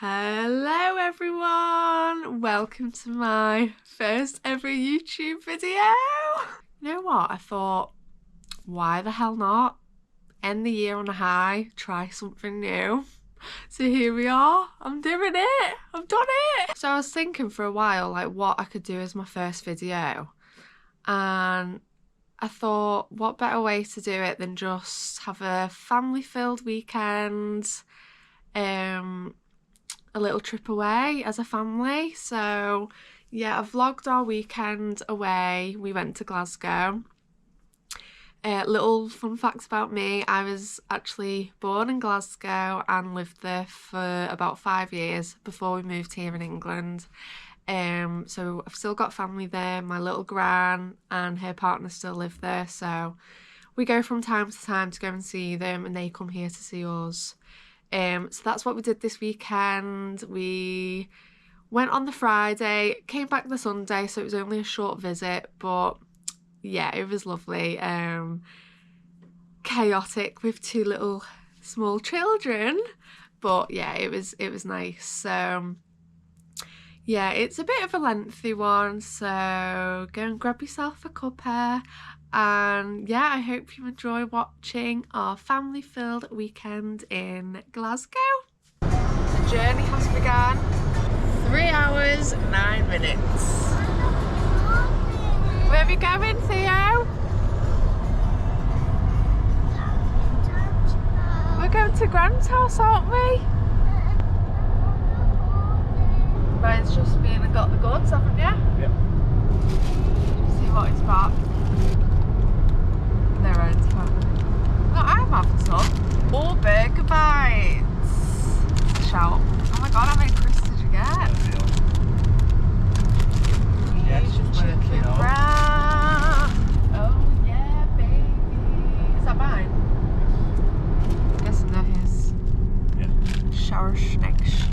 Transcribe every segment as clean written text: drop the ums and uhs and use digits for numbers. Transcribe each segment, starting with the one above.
Hello everyone, welcome to my first ever YouTube video. You know what, I thought, why the hell not? End the year on a high, try something new. So here we are, I'm doing it, I've done it. So I was thinking for a while like what I could do as my first video, and I thought what better way to do it than just have a family filled weekend, a little trip away as a family. So yeah, I vlogged our weekend away. We went to Glasgow. Little fun facts about me, I was actually born in Glasgow and lived there for about 5 years before we moved here in England. So I've still got family there. My little gran and her partner still live there, so we go from time to time to go and see them, and they come here to see us. So that's what we did this weekend. We went on the Friday, came back the Sunday, so it was only a short visit, but yeah, it was lovely. Chaotic with two little small children, but yeah, it was nice. So yeah, it's a bit of a lengthy one, so go and grab yourself a cuppa. And yeah, I hope you enjoy watching our family-filled weekend in Glasgow. The journey has begun. 3 hours, 9 minutes. Where are we going, Theo? We're going to Grand's house, aren't we? Ryan's just been and got the goods, haven't you? Yep. See what it's got. No, Ryan's fine. Look, I'm having some. All burger bites. Shout. Oh my god, how many crisps did you get? Yes, Chicken wrap. Oh yeah, baby. Is that mine? I'm guessing that is. Yeah. Shower snacks.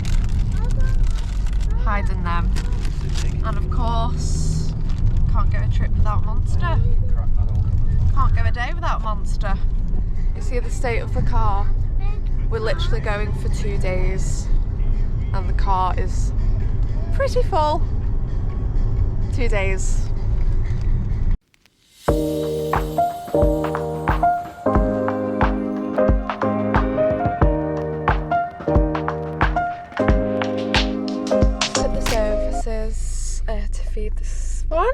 Hiding them. And of course, can't go a trip without Monster. Can't go a day without Monster. You see the state of the car? We're literally going for 2 days and the car is pretty full. 2 days. At the services to feed this one.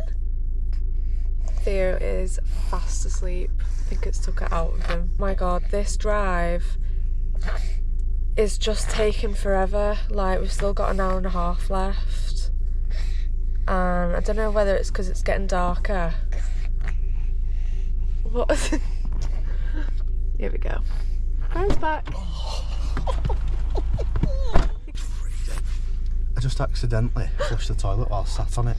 Theo is fast asleep. I think it's took it out of him. My god, this drive is just taking forever. Like, we've still got an hour and a half left. And I don't know whether it's because it's getting darker. What is it? Here we go. Ryan's back. I just accidentally flushed the toilet while sat on it.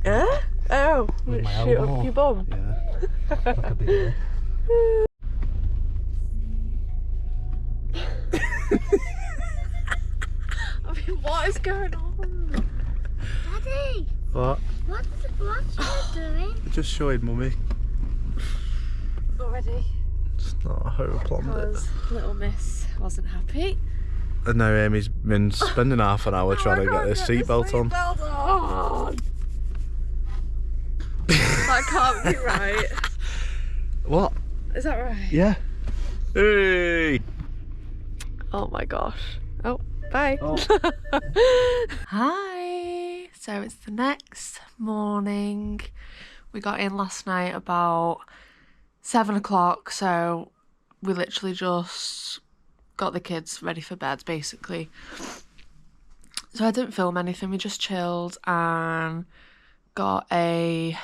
Huh? Oh, With my shoot elbow. up your bum. Yeah. Like a bit. I mean, what is going on? Daddy, What? what's you doing? Just showing mummy. Already? It's not how I planned it. Because little miss wasn't happy. And now Amy's been spending half an hour trying to get this seatbelt on. on. That can't be right. What? Is that right? Yeah. Hey! Oh my gosh. Oh, bye. Oh. Hi. So it's the next morning. We got in last night about 7 o'clock, so we literally just got the kids ready for bed basically. So I didn't film anything, we just chilled and got a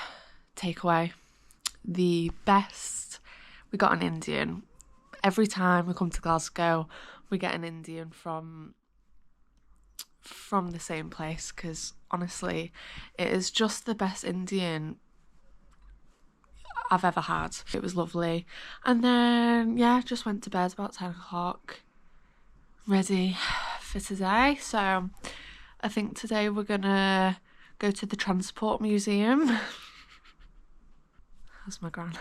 takeaway. The best. We got an Indian. Every time we come to Glasgow we get an Indian from the same place, because honestly it is just the best Indian I've ever had. It was lovely. And then yeah, just went to bed about 10 o'clock ready for today. So I think today we're gonna go to the Transport Museum. That's my gran.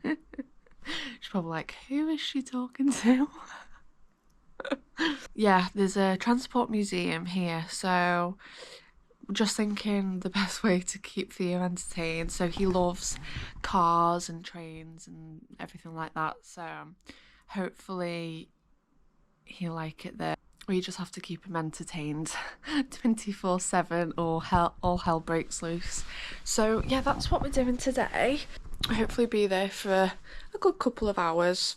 She's probably like, who is she talking to? Yeah, there's a transport museum here, so just thinking the best way to keep Theo entertained. So he loves cars and trains and everything like that, so hopefully he'll like it there. We just have to keep him entertained 24/7 or all hell breaks loose. So yeah, that's what we're doing today. Hopefully be there for a good couple of hours,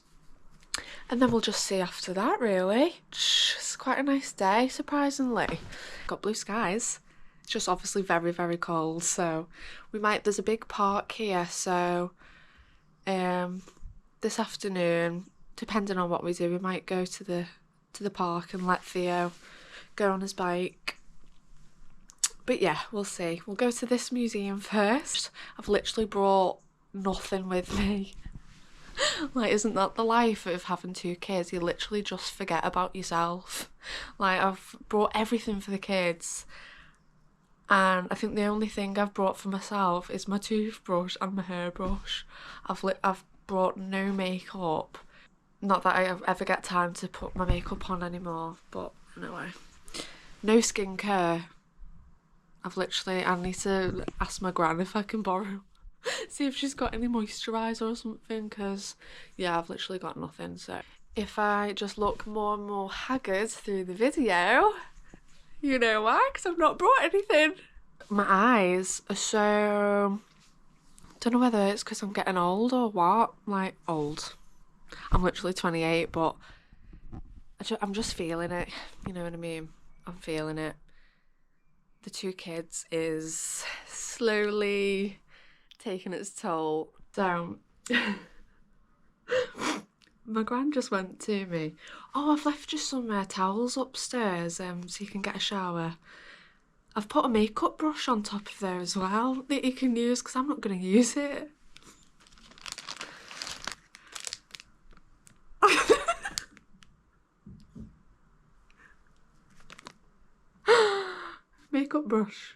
and then we'll just see after that, really. It's quite a nice day, surprisingly. Got blue skies. It's just obviously very, very cold, so there's a big park here, so this afternoon, depending on what we do, we might go to the park and let Theo go on his bike. But yeah, we'll see. We'll go to this museum first. I've literally brought nothing with me. Like, isn't that the life of having 2 kids? You literally just forget about yourself. Like, I've brought everything for the kids, and I think the only thing I've brought for myself is my toothbrush and my hairbrush. I've brought no makeup. Not that I ever get time to put my makeup on anymore, but anyway. No skincare. I need to ask my gran if I can borrow. See if she's got any moisturiser or something, because yeah, I've literally got nothing. So if I just look more and more haggard through the video, you know why, because I've not brought anything. My eyes are so... don't know whether it's because I'm getting old or what. Like, old. I'm literally 28, but I'm just feeling it. You know what I mean? I'm feeling it. The 2 kids is slowly taking its toll. So my gran just went to me, "Oh, I've left you some towels upstairs so you can get a shower. I've put a makeup brush on top of there as well that you can use, because I'm not going to use it." Makeup brush.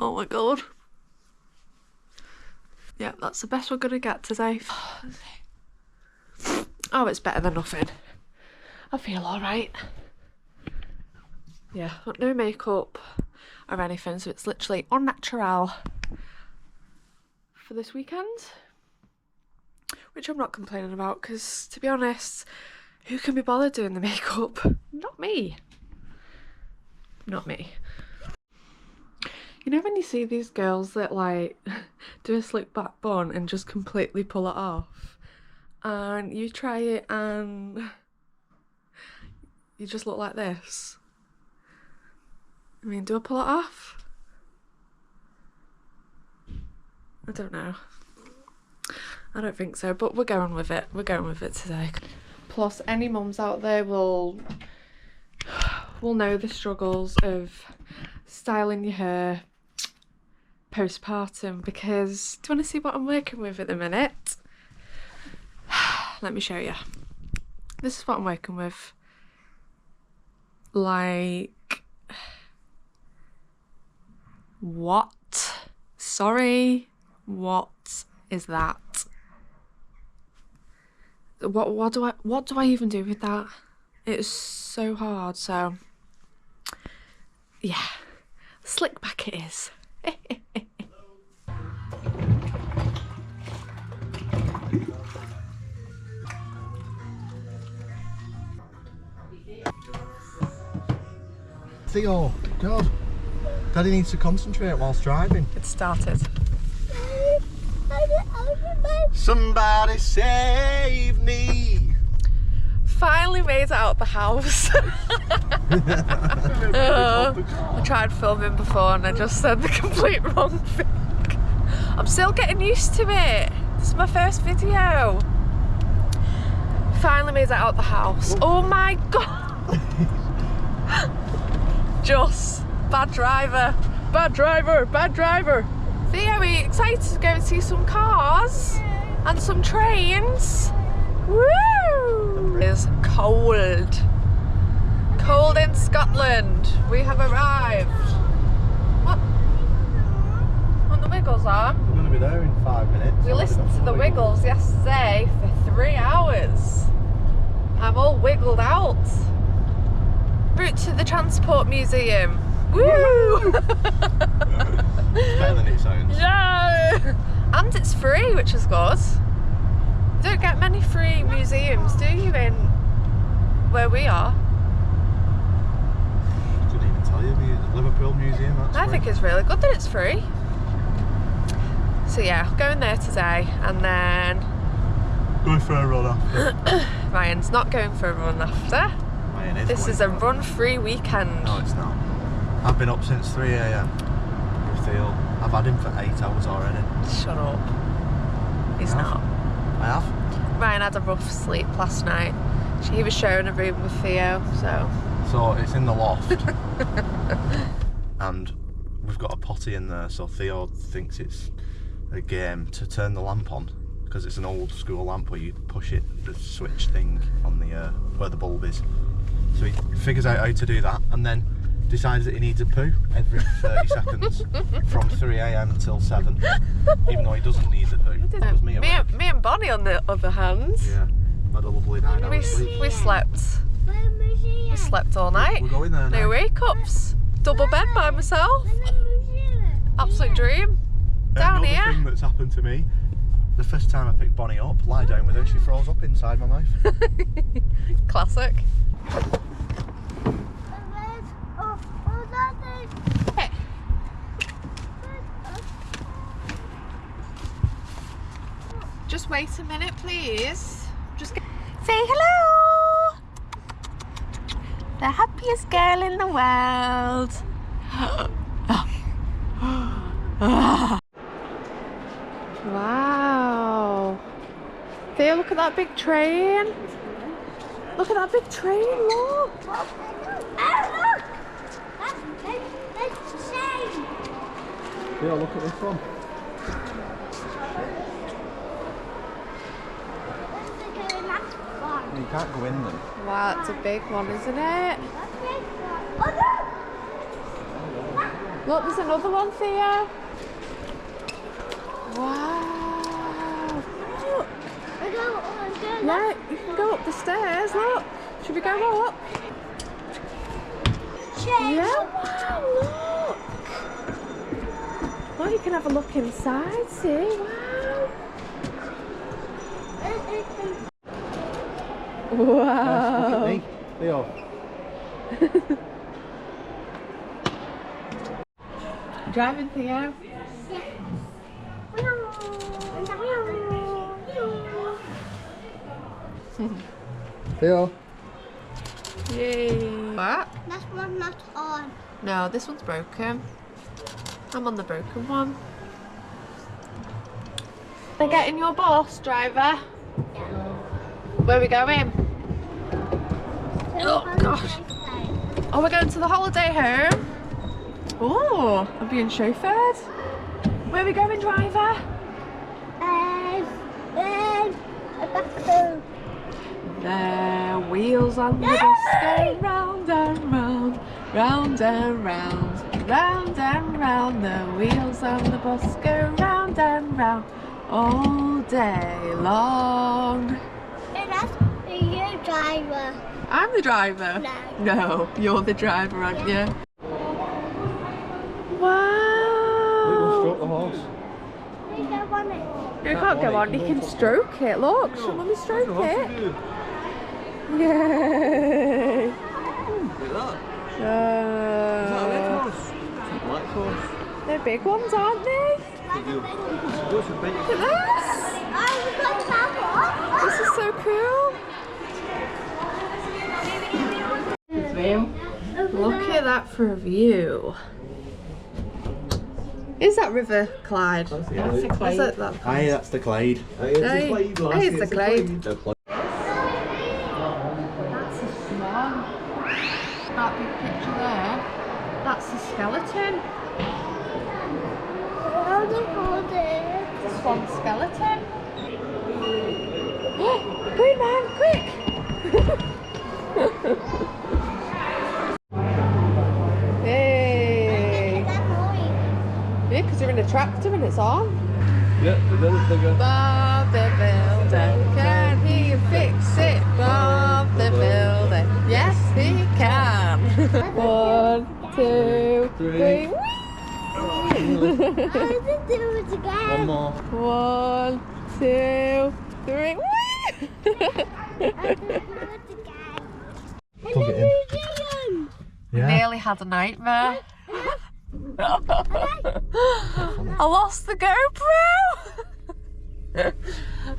Oh my god. Yeah, that's the best we're gonna get today. Oh, it's better than nothing. I feel alright. Yeah, but no makeup or anything, so it's literally unnatural for this weekend, which I'm not complaining about, because to be honest, who can be bothered doing the makeup? Not me. Not me. You know when you see these girls that like do a slick back bun and just completely pull it off, and you try it and you just look like this? I mean, do I pull it off? I don't know. I don't think so, but we're going with it. We're going with it today. Plus, any mums out there will know the struggles of styling your hair postpartum, because do you want to see what I'm working with at the minute? Let me show you. This is what I'm working with. Like, what? Sorry, what is that? What do I even do with that? It's so hard. So yeah, slick back it is. Theo, God, Daddy needs to concentrate whilst driving. It started. Somebody save me! Finally made it out the house. I tried filming before and I just said the complete wrong thing. I'm still getting used to it. This is my first video. Finally made it out the house. Oh my god! Just bad driver. Bad driver, bad driver. Theo, are you excited to go and see some cars and some trains? Woo! It's cold. Cold in Scotland. We have arrived. What? What the Wiggles are? We're going to be there in 5 minutes. We listened to the Wiggles yesterday for 3 hours. I'm all wiggled out. Route to the Transport Museum. Woo! It's better than it sounds. Yeah! And it's free, which is good. You don't get many free museums, do you, in where we are? Couldn't even tell you. The Liverpool Museum, that's I free. think it's really good that it's free. So yeah, going there today, and then Going for a run after. Ryan's not going for a run after. Ryan This going is a for run-free weekend. No, it's not. I've been up since 3 AM with Theo. I've had him for 8 hours already. Shut up. He's not. I have. Ryan had a rough sleep last night. He was sharing a room with Theo, So it's in the loft. And we've got a potty in there, so Theo thinks it's a game to turn the lamp on, because it's an old school lamp where you push it, the switch thing on the where the bulb is. So he figures out how to do that, and then decides that he needs a poo every 30 seconds from 3 AM till 7, even though he doesn't need the poo. That was me and Bonnie, on the other hand, Yeah, had a lovely 9 hours sleep. we slept. We slept all night. We're going there now. No wake-ups. Double bed by myself. Absolute dream. Down Another here. thing that's happened to me, the first time I picked Bonnie up, lie down with her, she froze up inside my mouth. Classic. Just wait a minute, please. Just say hello. The happiest girl in the world. Wow. Theo, look at that big train. Look at that big train, look. Oh, look! That's the same. Yeah, look at this one. You can't go in them. Wow, it's a big one, isn't it? Look, there's another one, Theo. Wow. Look. Yeah, you can go up the stairs, look. Should we go up? Yeah, wow, look. Well, you can have a look inside, see, wow. Wow. Look at me, Theo. Driving, Theo? Theo. Yay. What? That's one not on. No, this one's broken. I'm on the broken one. They're getting your bus, driver. Where are we going? Oh gosh. Oh, we're going to the holiday home. Oh, I'm being chauffeured. Where are we going, driver? A bathroom. The wheels on the bus go round and round, round and round, round and round. The wheels on the bus go round and round all day long. And that's you, driver. I'm the driver? No. No, you're the driver, aren't you? We'll Wow. stroke the horse. We don't want it. You can't go on, you can stroke it. Look, should Mummy stroke it? Yay! Look at that. Black horse. They're big ones, aren't they? Look at this! This is so cool! Look at that for a view. Is that River Clyde? Is it that? Aye, that's the Clyde. Aye, it's the Clyde. that big picture there, that's the skeleton. Hold it. It's a swan skeleton. Green man, quick! Hey! Yeah, because you're in a tractor and it's on. Yeah, the builder's bigger. Bob the Builder, can he fix it? Bob the Builder, yes he can. 1, 2, 3. I didn't do it again. One more. 1, 2, 3. Plug it in. Yeah. Nearly had a nightmare. I lost the GoPro.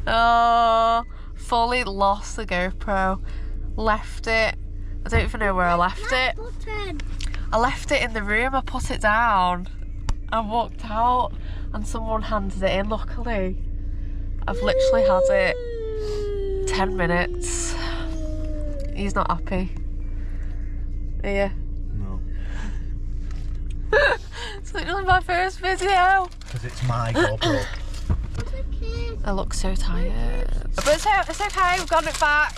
Oh, fully lost the GoPro. Left it. I don't even know where I left it. I left it in the room. I put it down. I walked out and someone handed it in. Luckily, I've literally had it 10 minutes. He's not happy. Are you? No. It's literally my first video. Because it's my GoPro. I look so tired. But it's okay, we've got it back.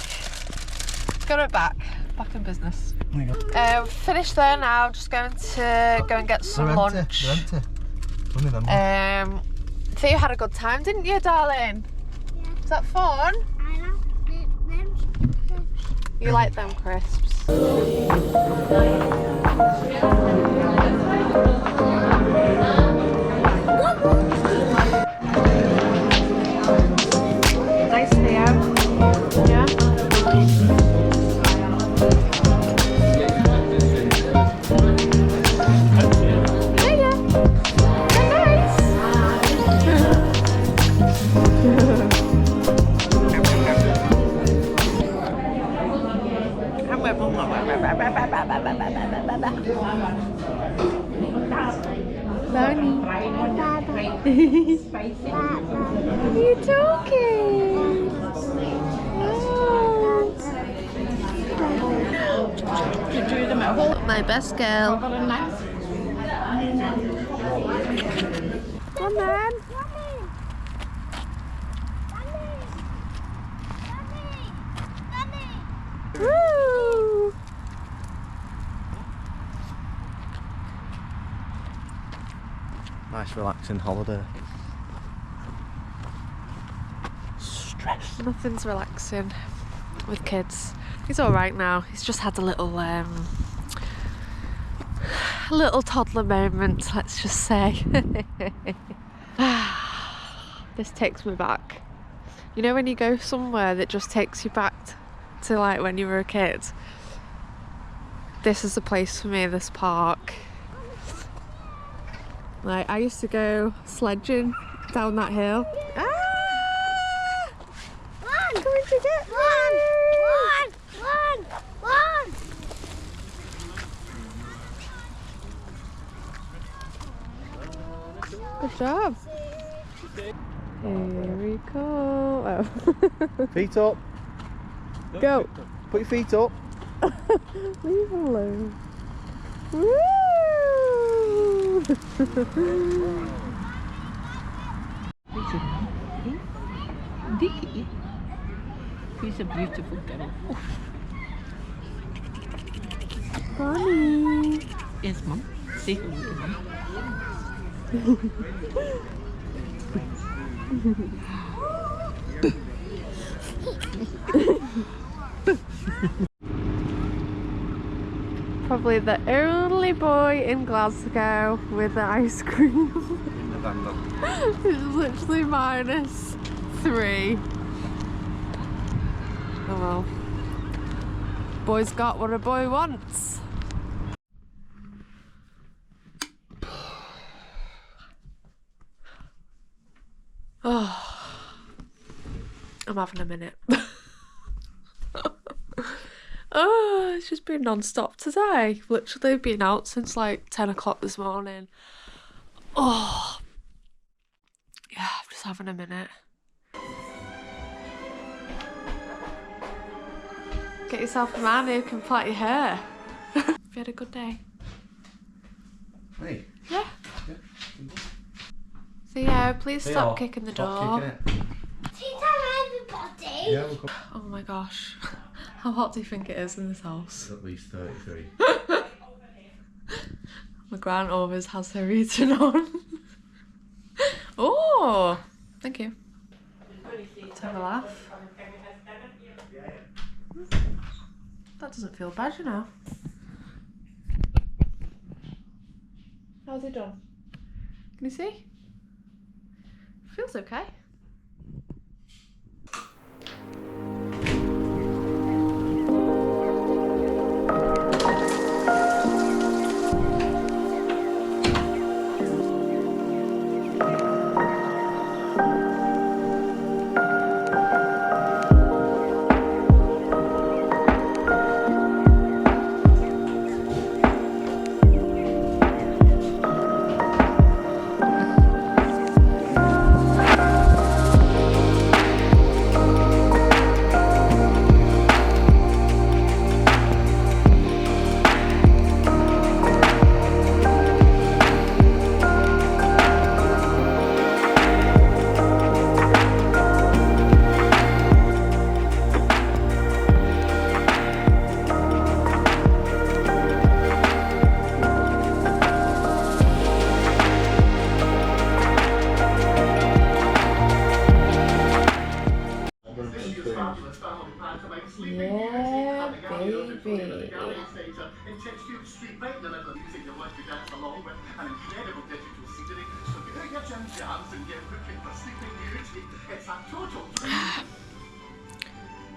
Got it back. Back in business. There you go. Finished there now, just going to go and get some lunch. They're empty. Only them. So you had a good time, didn't you, darling? Yeah. Was that fun? I like them. You like them crisps? Nice Theo. Yeah. Bonnie. What are you talking? You do them at home. My best girl. Got a knife. Come on. Woo! Nice relaxing holiday. Stress. Nothing's relaxing with kids. He's all right now. He's just had a little toddler moment, let's just say. This takes me back. You know when you go somewhere that just takes you back to like when you were a kid? This is the place for me, this park. Like, I used to go sledging down that hill. Ah! I'm going to get One. Good job. Here we go. Oh. Feet up. Go. Put your feet up. Leave him alone. Woo! Dicky. He's a beautiful girl. Bonnie. Yes, Mum. Say hello to Mum. Probably the only boy in Glasgow with the ice cream. It's literally -3. Oh well. Boy's got what a boy wants. Oh, I'm having a minute. Oh, it's just been non-stop today. Literally been out since like 10 o'clock this morning. Oh, yeah, I'm just having a minute. Get yourself a man who can plait your hair. Have you had a good day? Hey. Yeah. Yeah. Theo, please stop Theo, kicking the stop door. kicking it. Tea time, everybody. Yeah, we'll come. Oh my gosh. How hot do you think it is in this house? It's at least 33. My gran always has her heating on. Oh, thank you. Let's have a laugh. That doesn't feel bad, you know. How's it done? Can you see? Feels okay. Yeah, baby.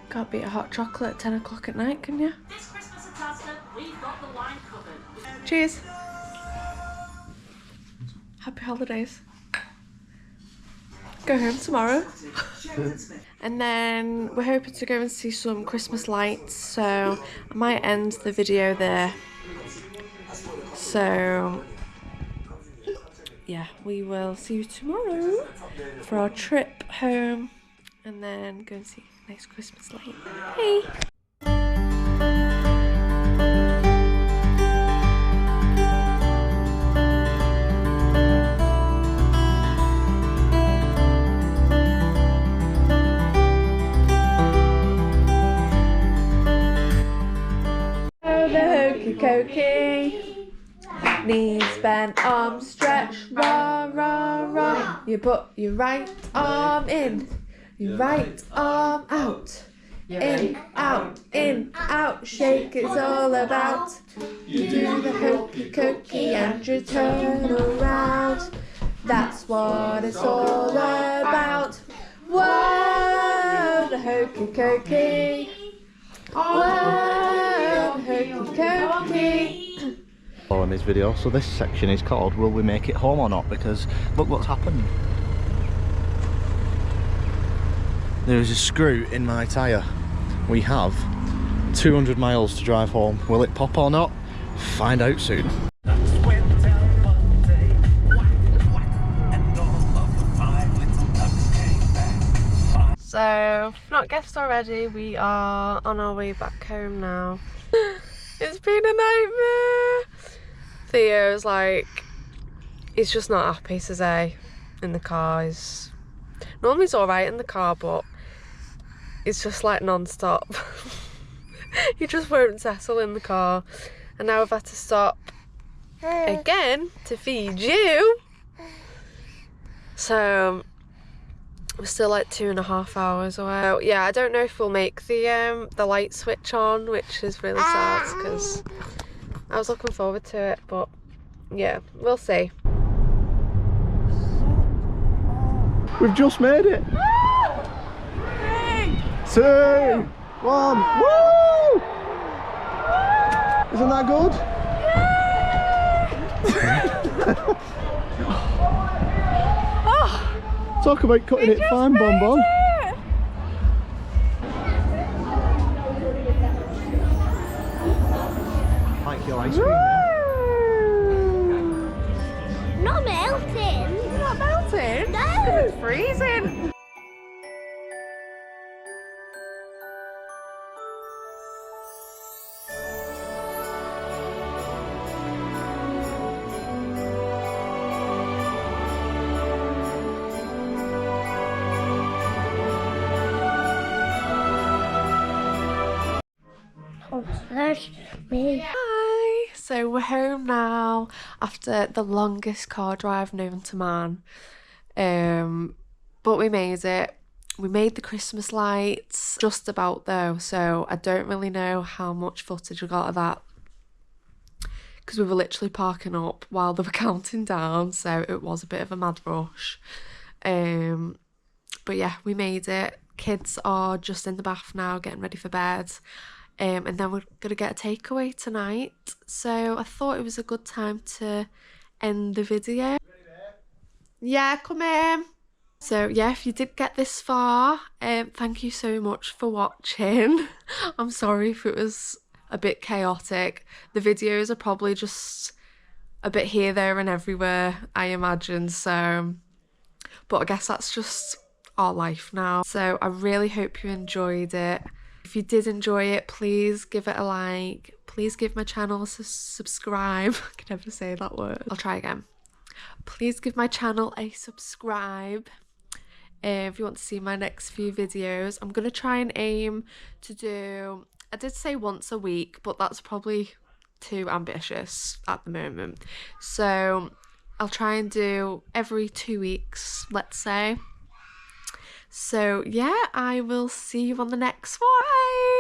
Can't beat a hot chocolate at 10 o'clock at night, can you? This Christmas at Asda, we've got the line covered. Cheers. Happy holidays. Go home tomorrow. And then we're hoping to go and see some Christmas lights, so I might end the video there. So yeah, we will see you tomorrow for our trip home and then go and see a nice Christmas light. Hey! Cokey, knees bent, arms stretched, rah rah rah. You put your right arm in, your right arm out, in, out, shake it's all about. You do the hokey cokey and you turn around. That's what it's all about. Whoa, the hokey cokey. Whoa, hokey cokey. In this video, so this section is called "Will we make it home or not?" Because look what's happened. There is a screw in my tyre. We have 200 miles to drive home. Will it pop or not? Find out soon. So, not guessed already, we are on our way back home now. It's been a nightmare. Theo's like, he's just not happy today in the car. Normally he's alright in the car, but it's just like non-stop. He just won't settle in the car. And now I've had to stop again to feed you. So we're still like 2.5 hours away. So, yeah, I don't know if we'll make the light switch on, which is really sad because I was looking forward to it, but yeah, we'll see. We've just made it. 3, 2, 1. Woo! Isn't that good? Talk about cutting it fine, Bonbon. Like your ice cream. Not melting. Not melting? No. It's freezing. Oh, that's me. Hi! So we're home now after the longest car drive known to man. But we made it. We made the Christmas lights just about though, so I don't really know how much footage we got of that because we were literally parking up while they were counting down, so it was a bit of a mad rush. But yeah, we made it. Kids are just in the bath now, getting ready for bed. And then we're gonna get a takeaway tonight. So I thought it was a good time to end the video. Yeah, come in. So yeah, if you did get this far, thank you so much for watching. I'm sorry if it was a bit chaotic. The videos are probably just a bit here, there and everywhere, I imagine. So, but I guess that's just our life now. So I really hope you enjoyed it. If you did enjoy it, please give it a like. Please give my channel a subscribe. I can never say that word. I'll try again. Please give my channel a subscribe if you want to see my next few videos. I'm going to try and aim to do, I did say once a week, but that's probably too ambitious at the moment. So I'll try and do every 2 weeks, let's say. So yeah, I will see you on the next one. Bye!